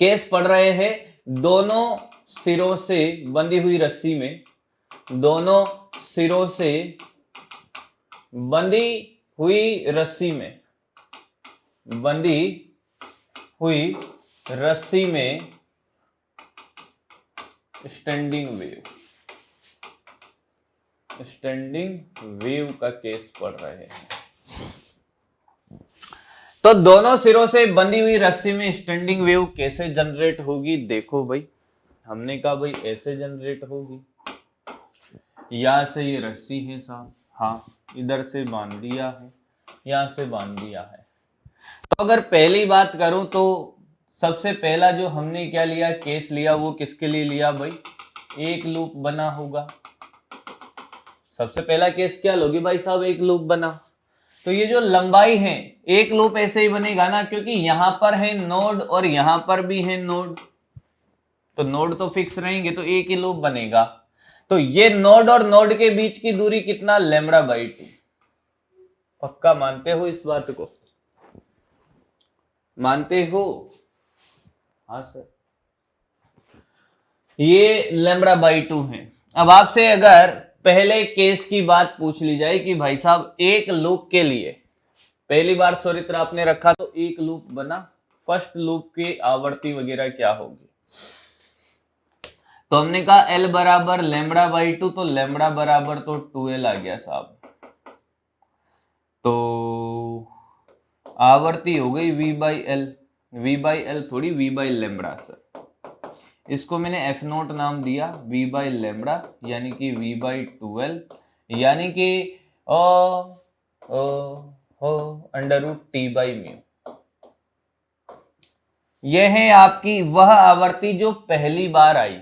Case पढ़ रहे हैं दोनों सिरों से बंधी हुई रस्सी में, दोनों सिरों से बंधी हुई रस्सी में, बंधी हुई रस्सी में स्टैंडिंग वेव, स्टैंडिंग वेव का केस पढ़ रहे हैं। तो दोनों सिरों से बंधी हुई रस्सी में स्टैंडिंग वेव कैसे जनरेट होगी? देखो भाई, हमने कहा भाई ऐसे जनरेट होगी, यहां से ये रस्सी है साहब, हाँ इधर से बांध दिया है, यहां से बांध दिया है। तो अगर पहली बात करूं तो सबसे पहला जो हमने क्या लिया, केस लिया, वो किसके लिए लिया भाई? एक लूप बना होगा। सबसे पहला केस क्या लोगे भाई साहब? एक लूप बना। तो ये जो लंबाई है, एक लूप ऐसे ही बनेगा ना, क्योंकि यहां पर है नोड और यहां पर भी है नोड, तो नोड तो फिक्स रहेंगे, तो एक ही लूप बनेगा। तो ये नोड और नोड के बीच की दूरी कितना? λ/2। पक्का मानते हो इस बात को? मानते हो? हाँ सर, ये λ/2 है। अब आपसे अगर पहले केस की बात पूछ ली जाए कि भाई साहब एक लूप के लिए पहली बार सूत्र आपने रखा तो एक लूप बना, फर्स्ट लूप की आवर्ती वगैरह क्या होगी? तो हमने कहा L बराबर λ/2, तो λ बराबर तो 2L आ गया साहब। तो आवर्ती हो गई V/L, V/L थोड़ी V/λ सर। इसको मैंने F0 नाम दिया, V/λ यानी कि V/2L, यानी कि √T/μ। यह है आपकी वह आवर्ती जो पहली बार आई,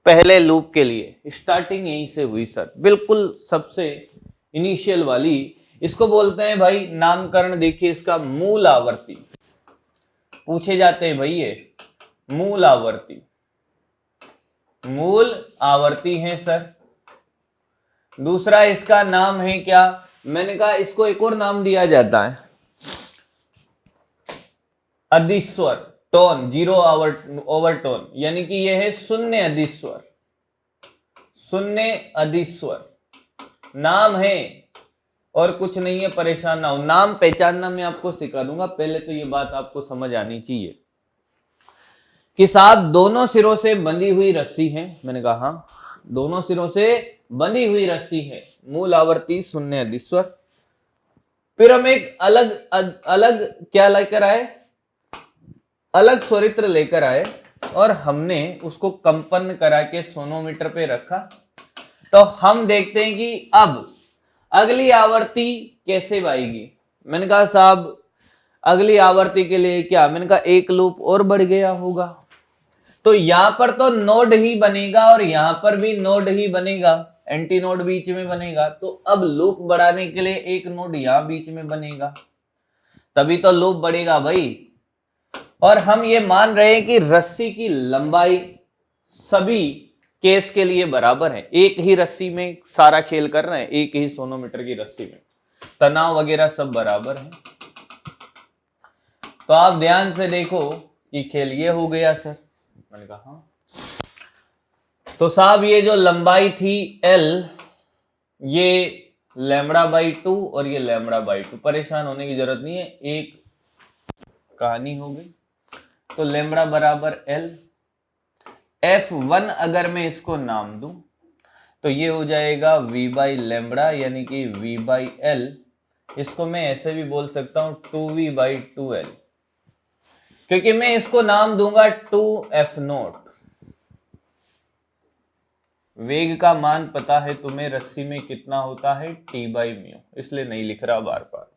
पहले लूप के लिए। स्टार्टिंग यहीं से हुई सर, बिल्कुल सबसे इनिशियल वाली। इसको बोलते हैं भाई, नामकरण देखिए इसका, मूल आवर्ती। पूछे जाते हैं भाई ये मूल आवर्ती, मूल आवर्ती है सर। दूसरा इसका नाम है क्या? मैंने कहा इसको एक और नाम दिया जाता है, अधिस्वर, टोन, 0 ओवरटोन, यानी कि यह है शून्य अधिस्वर, शून्य अधिस्वर नाम है और कुछ नहीं है, परेशान ना हो। नाम पहचानना मैं आपको सिखा दूंगा, पहले तो ये बात आपको समझ आनी चाहिए कि साहब दोनों सिरों से बंधी हुई रस्सी है। मैंने कहा हाँ, दोनों सिरों से बंधी हुई रस्सी है, मूल आवर्ती शून्य अधिस्वर। फिर हम एक अलग क्या लेकर आए? अलग स्वरित्र लेकर आए और हमने उसको कंपन करा के सोनोमीटर पे रखा। तो हम देखते हैं कि अब अगली आवर्ती कैसे आएगी। मैंने कहा साहब अगली आवर्ती के लिए क्या? मैंने कहा एक लूप और बढ़ गया होगा, तो यहां पर तो नोड ही बनेगा और यहां पर भी नोड ही बनेगा, एंटी नोड बीच में बनेगा। तो अब लूप बढ़ाने के लिए एक नोड यहां बीच में बनेगा, तभी तो लूप बढ़ेगा भाई। और हम ये मान रहे हैं कि रस्सी की लंबाई सभी केस के लिए बराबर है। एक ही रस्सी में सारा खेल कर रहे हैं, एक ही सोनोमीटर की रस्सी में तनाव वगैरह सब बराबर है। तो आप ध्यान से देखो कि खेल ये हो गया सर। मैंने कहा हाँ। तो साहब ये जो लंबाई थी L, ये λ/2 और ये λ/2, परेशान होने की जरूरत नहीं है, एक कहानी हो गई। तो λ बराबर L, F1 अगर मैं इसको नाम दूं तो ये हो जाएगा V/λ यानी कि V/L। इसको मैं ऐसे भी बोल सकता हूं 2V/2L, क्योंकि मैं इसको नाम दूंगा 2F0। वेग का मान पता है तुम्हें रस्सी में कितना होता है? T/μ, इसलिए नहीं लिख रहा बार बार।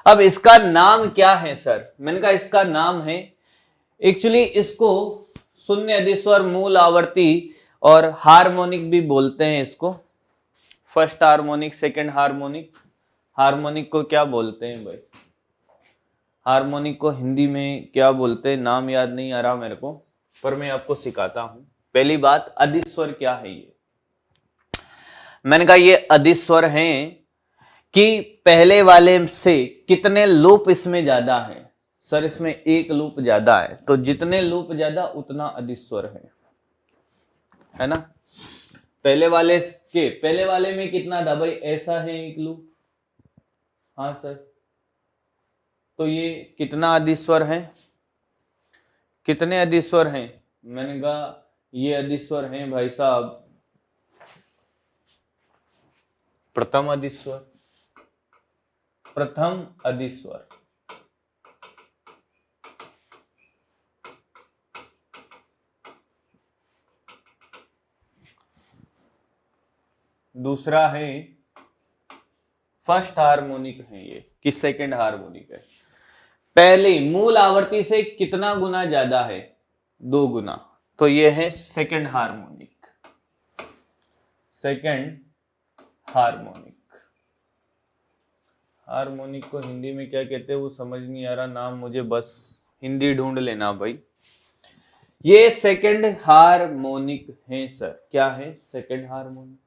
अब इसका नाम क्या है सर? मैंने कहा इसका नाम है, एक्चुअली इसको शून्य अधिस्वर, मूल आवर्ती और हार्मोनिक भी बोलते हैं इसको। First harmonic, second harmonic. Harmonic को क्या बोलते हैं भाई? हार्मोनिक को हिंदी में क्या बोलते हैं? नाम याद नहीं आ रहा मेरे को, पर मैं आपको सिखाता हूं। पहली बात, अधिस्वर क्या है ये? मैंने कहा ये अधिस्वर हैं कि पहले वाले से कितने लूप इसमें ज्यादा है। सर इसमें एक लूप ज्यादा है, तो जितने लूप ज्यादा उतना अधिस्वर है ना। पहले वाले में कितना था भाई, ऐसा है एक लूप, हाँ सर, तो ये कितना अधिस्वर है, कितने अधिस्वर हैं, मैंने कहा ये अधिस्वर हैं भाई साहब प्रथम अधिस्वर, प्रथम अधिस्वर। दूसरा है फर्स्ट हार्मोनिक है ये, कि सेकंड हार्मोनिक है। पहली मूल आवर्ती से कितना गुना ज्यादा है, 2 गुना, तो ये है second harmonic, second harmonic. Harmonic को हिंदी में क्या कहते हैं वो समझ नहीं आ रहा नाम मुझे, बस हिंदी ढूंढ लेना भाई। ये सेकंड हार्मोनिक है सर, क्या है, सेकंड हार्मोनिक।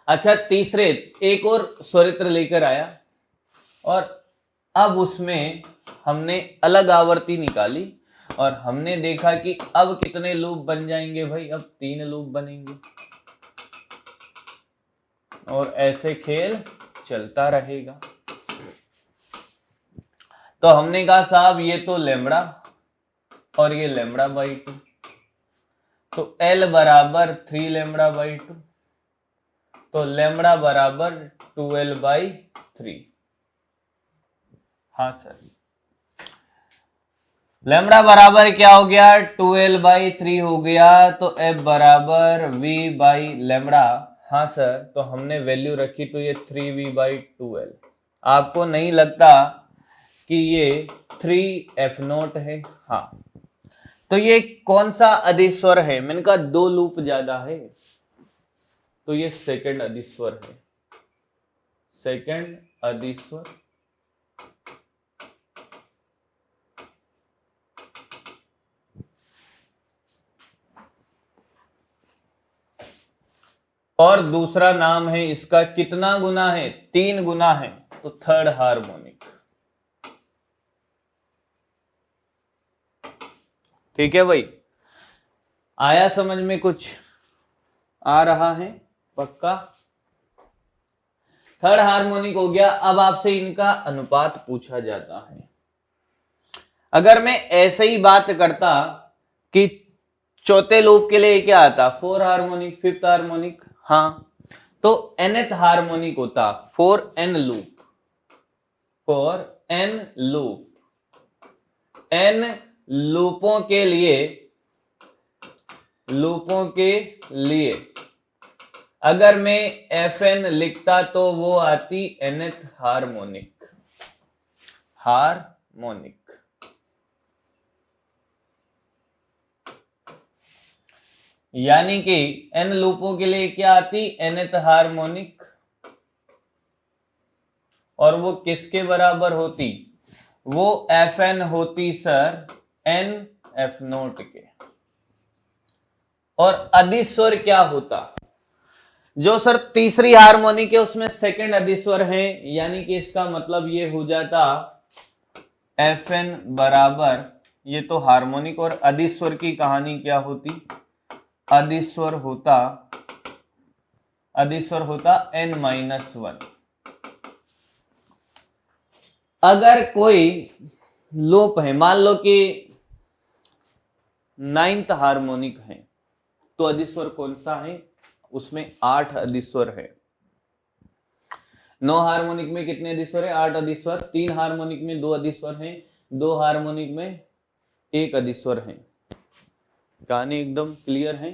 अच्छा, तीसरे एक और स्वरित्र लेकर आया और अब उसमें हमने अलग आवर्ती निकाली और हमने देखा कि अब कितने लूप बन जाएंगे भाई, अब 3 लूप बनेंगे और ऐसे खेल चलता रहेगा। तो हमने कहा साहब ये तो लैम्बडा और ये लैम्बडा बाई 2, तो L बराबर 3 लैम्बडा बाई 2, तो लैम्बडा बराबर 2L/3। हाँ सर, लैम्बडा बराबर क्या हो गया, 2L/3 हो गया, तो F बराबर V बाई लैम्बडा। हाँ सर, तो हमने वैल्यू रखी तो ये 3V/2L। आपको नहीं लगता कि ये 3F0 है, हाँ, तो ये कौन सा अधिस्वर है, मैंने कहा 2 लूप ज्यादा है, तो ये सेकंड अधिस्वर है, सेकंड अधिस्वर। और दूसरा नाम है इसका, कितना गुना है, 3 गुना है, तो थर्ड हार्मोनिक। ठीक है भाई, आया समझ में, कुछ आ रहा है पक्का। थर्ड हार्मोनिक हो गया। अब आपसे इनका अनुपात पूछा जाता है। अगर मैं ऐसे ही बात करता कि चौथे लूप के लिए क्या आता, 4 हार्मोनिक, 5th हार्मोनिक, हाँ, तो nth हार्मोनिक होता 4n loop, 4n loop, n लूपों के लिए अगर मैं fn लिखता तो वो आती nth हार्मोनिक, यानी कि n लूपों के लिए क्या आती, nth हार्मोनिक, और वो किसके बराबर होती, वो fn होती सर n f0 के। और अधिस्वर क्या होता, जो सर तीसरी हार्मोनिक है उसमें सेकंड अधिस्वर है, यानी कि इसका मतलब ये हो जाता fn बराबर, ये तो हार्मोनिक और अधिस्वर की कहानी क्या होती, अधिस्वर होता n-1। अगर कोई लूप है, मान लो कि 9th हार्मोनिक है, तो अधिस्वर कौन सा है, उसमें 8 अधिस्वर है। 9 हार्मोनिक में कितने अधिस्वर है, 8 अधिस्वर। 3 हार्मोनिक में 2 अधिस्वर हैं, 2 हार्मोनिक में 1 अधिस्वर है। कहानी एकदम क्लियर है।